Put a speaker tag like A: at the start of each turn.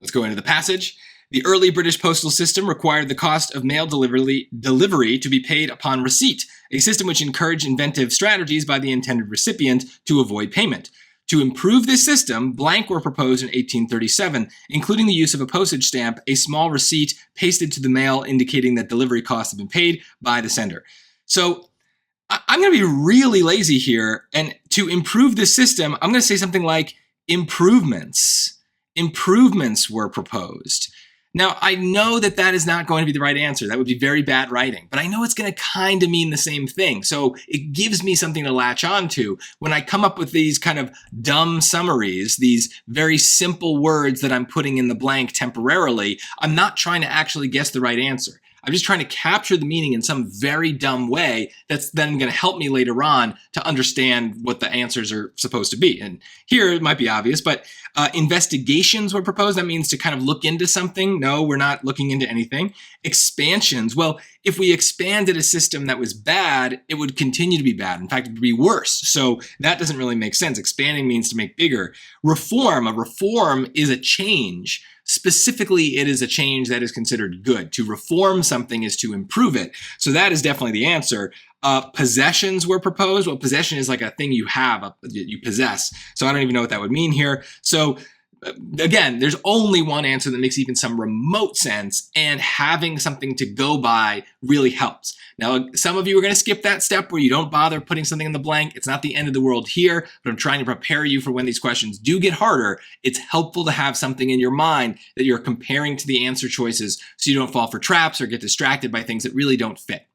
A: Let's go into the passage. The early British postal system required the cost of mail delivery to be paid upon receipt, a system which encouraged inventive strategies by the intended recipient to avoid payment. To improve this system, blank were proposed in 1837, including the use of a postage stamp, a small receipt pasted to the mail indicating that delivery costs have been paid by the sender. So I'm going to be really lazy here, and to improve this system, I'm going to say something like improvements. Improvements were proposed. Now, I know that that is not going to be the right answer. That would be very bad writing, but I know it's going to kind of mean the same thing. So it gives me something to latch on to when I come up with these kind of dumb summaries, these very simple words that I'm putting in the blank temporarily. I'm not trying to actually guess the right answer. I'm just trying to capture the meaning in some very dumb way that's then going to help me later on to understand what the answers are supposed to be. And here it might be obvious, but investigations were proposed. That means to kind of look into something. No, we're not looking into anything. Expansions. Well, if we expanded a system that was bad, it would continue to be bad. In fact, it would be worse. So that doesn't really make sense. Expanding means to make bigger. Reform. A reform is a change. Specifically, it is a change that is considered good. To reform something is to improve it. So that is definitely the answer. Possessions were proposed. Well, possession is like a thing you have, you possess. So I don't even know what that would mean here. So again, there's only one answer that makes even some remote sense, and having something to go by really helps. Now, some of you are going to skip that step where you don't bother putting something in the blank. It's not the end of the world here, but I'm trying to prepare you for when these questions do get harder. It's helpful to have something in your mind that you're comparing to the answer choices so you don't fall for traps or get distracted by things that really don't fit.